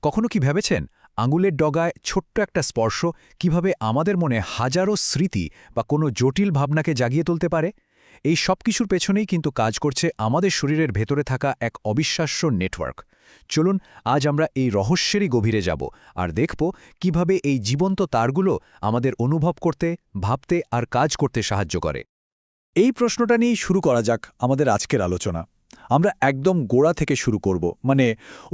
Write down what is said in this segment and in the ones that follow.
কখনো কি ভেবেছেন আঙুলের ডগায় ছোট্ট একটা স্পর্শ কিভাবে আমাদের মনে হাজারো স্মৃতি বা কোনো জটিল ভাবনাকে জাগিয়ে তুলতে পারে? এই সব কিছুর পেছনেই কিন্তু কাজ করছে আমাদের শরীরের ভেতরে থাকা এক অবিশ্বাস্য নেটওয়ার্ক। চলুন আজ আমরা এই রহস্যেরই গভীরে যাব আর দেখব কিভাবে এই জীবন্ত তারগুলো আমাদের অনুভব করতে, ভাবতে আর কাজ করতে সাহায্য করে। এই প্রশ্নটা নিয়েই শুরু করা যাক আমাদের আজকের আলোচনা। আমরা একদম গোড়া থেকে শুরু করব, মানে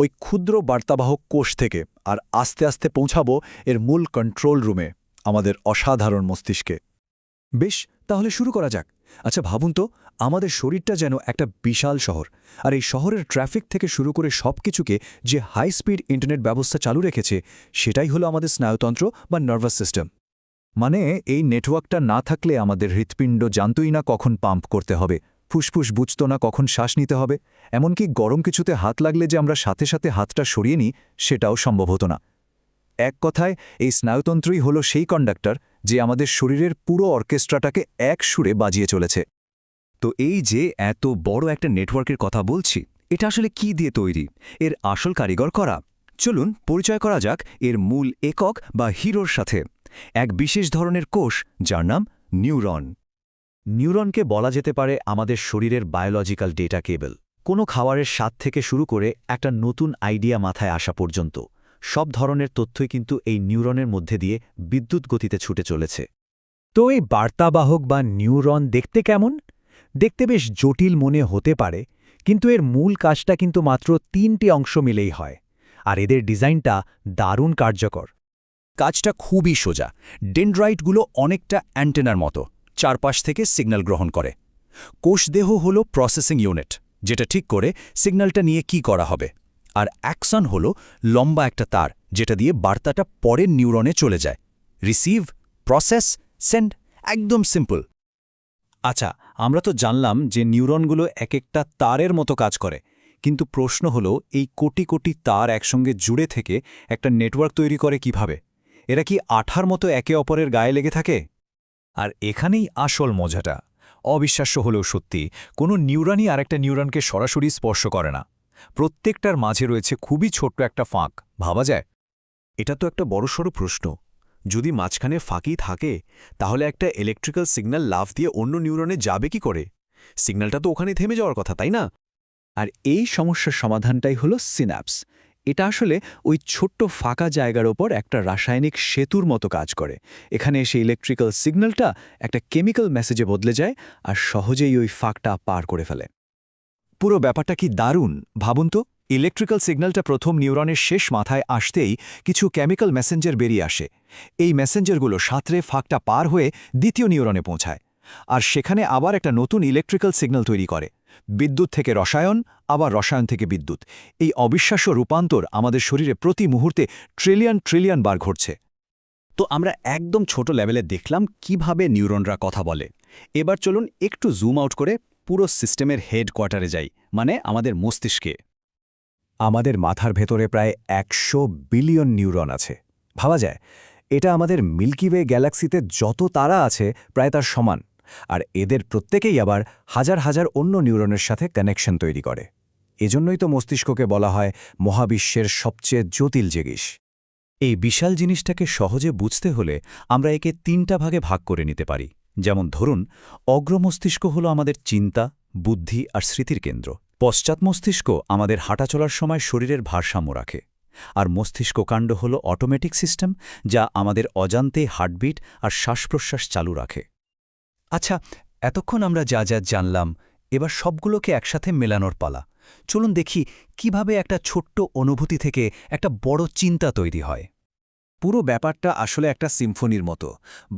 ওই ক্ষুদ্র বার্তাবাহক কোষ থেকে, আর আস্তে আস্তে পৌঁছাবো এর মূল কন্ট্রোল রুমে, আমাদের অসাধারণ মস্তিষ্কে। বেশ, তাহলে শুরু করা যাক। আচ্ছা ভাবুন তো, আমাদের শরীরটা যেন একটা বিশাল শহর, আর এই শহরের ট্রাফিক থেকে শুরু করে সব কিছুকে যে হাই স্পিড ইন্টারনেট ব্যবস্থা চালু রেখেছে, সেটাই হলো আমাদের স্নায়ুতন্ত্র বা নার্ভাস সিস্টেম। মানে এই নেটওয়ার্কটা না থাকলে আমাদের হৃৎপিণ্ড জানতই না কখন পাম্প করতে হবে, ফুসফুস বুঝত না কখন শ্বাস নিতে হবে, এমনকি গরম কিছুতে হাত লাগলে যে আমরা সাথে সাথে হাতটা সরিয়ে নিই, সেটাও সম্ভব হতো না। এক কথায় এই স্নায়ুতন্ত্রই হলো সেই কন্ডাক্টর যে আমাদের শরীরের পুরো অর্কেস্ট্রাটাকে এক সুরে বাজিয়ে চলেছে। তো এই যে এত বড় একটা নেটওয়ার্কের কথা বলছি, এটা আসলে কি দিয়ে তৈরি, এর আসল কারিগর করা? চলুন পরিচয় করা যাক এর মূল একক বা হিরোর সাথে, এক বিশেষ ধরনের কোষ যার নাম নিউরন। নিউরনকে বলা যেতে পারে আমাদের শরীরের বায়োলজিক্যাল ডেটা কেবল। কোনো খাবারের স্বাদ থেকে শুরু করে একটা নতুন আইডিয়া মাথায় আসা পর্যন্ত সব ধরনের তথ্যই কিন্তু এই নিউরনের মধ্যে দিয়ে বিদ্যুৎ গতিতে ছুটে চলেছে। তো এই বার্তাবাহক বা নিউরন দেখতে কেমন? দেখতে বেশ জটিল মনে হতে পারে, কিন্তু এর মূল কাজটা কিন্তু মাত্র 3টে অংশ মিলেই হয়, আর এদের ডিজাইনটা দারুণ কার্যকর। কাজটা খুবই সোজা। ডেনড্রাইটগুলো অনেকটা অ্যান্টেনার মতো চারপাশ থেকে সিগন্যাল গ্রহণ করে। কোষদেহ হল প্রসেসিং ইউনিট, যেটা ঠিক করে সিগন্যালটা নিয়ে কি করা হবে। আর অ্যাক্সন হল লম্বা একটা তার, যেটা দিয়ে বার্তাটা পরের নিউরনে চলে যায়। রিসিভ, প্রসেস, সেন্ড, একদম সিম্পল। আচ্ছা, আমরা তো জানলাম যে নিউরনগুলো এক একটা তারের মতো কাজ করে, কিন্তু প্রশ্ন হলো এই কোটি কোটি তার একসঙ্গে জুড়ে থেকে একটা নেটওয়ার্ক তৈরি করে কিভাবে? এরা কি আঠার মতো একে অপরের গায়ে লেগে থাকে? আর এখানেই আসল মজাটা। অবিশ্বাস্য হলেও সত্যি, কোনো নিউরনই আরেকটা নিউরনকে সরাসরি স্পর্শ করে না। প্রত্যেকটার মাঝে রয়েছে খুবই ছোট্ট একটা ফাঁক, ভাবা যায়? এটা তো একটা বড়সড় প্রশ্ন। যদি মাঝখানে ফাঁকি থাকে, তাহলে একটা ইলেকট্রিক্যাল সিগন্যাল লাফ দিয়ে অন্য নিউরনে যাবে কি করে? সিগন্যালটা তো ওখানে থেমে যাওয়ার কথা, তাই না? আর এই সমস্যার সমাধানটাই হলো সিন্যাপস। এটা আসলে ওই ছোট্ট ফাঁকা জায়গার ওপর একটা রাসায়নিক সেতুর মতো কাজ করে। এখানে এসে ইলেকট্রিক্যাল সিগন্যালটা একটা কেমিক্যাল মেসেজে বদলে যায় আর সহজেই ওই ফাঁকটা পার করে ফেলে। পুরো ব্যাপারটা কি দারুণ! ভাবুন তো, ইলেকট্রিক্যাল সিগন্যালটা প্রথম নিউরনের শেষ মাথায় আসতেই কিছু কেমিক্যাল মেসেঞ্জার বেরিয়ে আসে। এই মেসেঞ্জারগুলো সাঁতরে ফাঁকটা পার হয়ে দ্বিতীয় নিউরনে পৌঁছায়, আর সেখানে আবার একটা নতুন ইলেকট্রিক্যাল সিগন্যাল তৈরি করে। বিদ্যুৎ থেকে রসায়ন, আবার রসায়ন থেকে বিদ্যুৎ। এই অবিশ্বাস্য রূপান্তর আমাদের শরীরে প্রতি মুহূর্তে ট্রিলিয়ন ট্রিলিয়ন বার ঘটছে। তো আমরা একদম ছোট লেভেলে দেখলাম কিভাবে নিউরনরা কথা বলে। এবার চলুন একটু জুম আউট করে পুরো সিস্টেমের হেডকোয়ার্টারে যাই, মানে আমাদের মস্তিষ্কে। আমাদের মাথার ভেতরে প্রায় 100 বিলিয়ন নিউরন আছে। ভাবা যায়, এটা আমাদের মিল্কি ওয়ে গ্যালাক্সিতে যত তারা আছে প্রায় তার সমান। আর এদের প্রত্যেকেই আবার হাজার হাজার অন্য নিউরনের সাথে কানেকশন তৈরি করে। এজন্যই তো মস্তিষ্ককে বলা হয় মহাবিশ্বের সবচেয়ে জটিল জিনিস। এই বিশাল জিনিসটাকে সহজে বুঝতে হলে আমরা একে 3টা ভাগে ভাগ করে নিতে পারি। যেমন ধরুন, অগ্রমস্তিষ্ক হলো আমাদের চিন্তা, বুদ্ধি আর স্মৃতির কেন্দ্র। পশ্চাৎ মস্তিষ্ক আমাদের হাঁটাচলার সময় শরীরের ভারসাম্য রাখে। আর মস্তিষ্ককাণ্ড হলো অটোমেটিক সিস্টেম, যা আমাদের অজান্তে হার্টবিট আর শ্বাসপ্রশ্বাস চালু রাখে। আচ্ছা, এতক্ষণ আমরা যা যা জানলাম, এবার সবগুলোকে একসাথে মেলানোর পালা। চলুন দেখি কিভাবে একটা ছোট্ট অনুভূতি থেকে একটা বড় চিন্তা তৈরি হয়। পুরো ব্যাপারটা আসলে একটা সিম্ফনির মতো।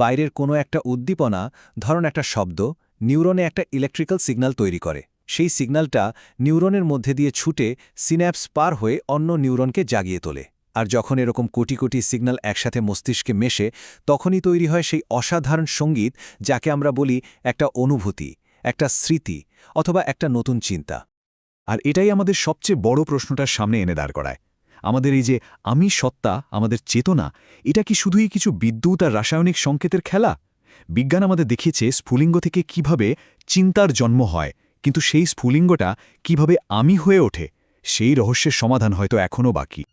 বাইরের কোনো একটা উদ্দীপনা, ধরুন একটা শব্দ, নিউরনে একটা ইলেকট্রিক্যাল সিগন্যাল তৈরি করে। সেই সিগন্যালটা নিউরনের মধ্যে দিয়ে ছুটে সিন্যাপস পার হয়ে অন্য নিউরনকে জাগিয়ে তোলে। আর যখন এরকম কোটি কোটি সিগন্যাল একসাথে মস্তিষ্কে মেশে, তখনই তৈরি হয় সেই অসাধারণ সঙ্গীত, যাকে আমরা বলি একটা অনুভূতি, একটা স্মৃতি, অথবা একটা নতুন চিন্তা। আর এটাই আমাদের সবচেয়ে বড় প্রশ্নটার সামনে এনে দাঁড় করায়। আমাদের এই যে আমি সত্তা, আমাদের চেতনা, এটা কি শুধুই কিছু বিদ্যুৎ আর রাসায়নিক সংকেতের খেলা? বিজ্ঞান আমাদের দেখিয়েছে স্ফুলিঙ্গ থেকে কিভাবে চিন্তার জন্ম হয়, কিন্তু সেই স্ফুলিঙ্গটা কিভাবে আমি হয়ে ওঠে, সেই রহস্যের সমাধান হয়তো এখনও বাকি।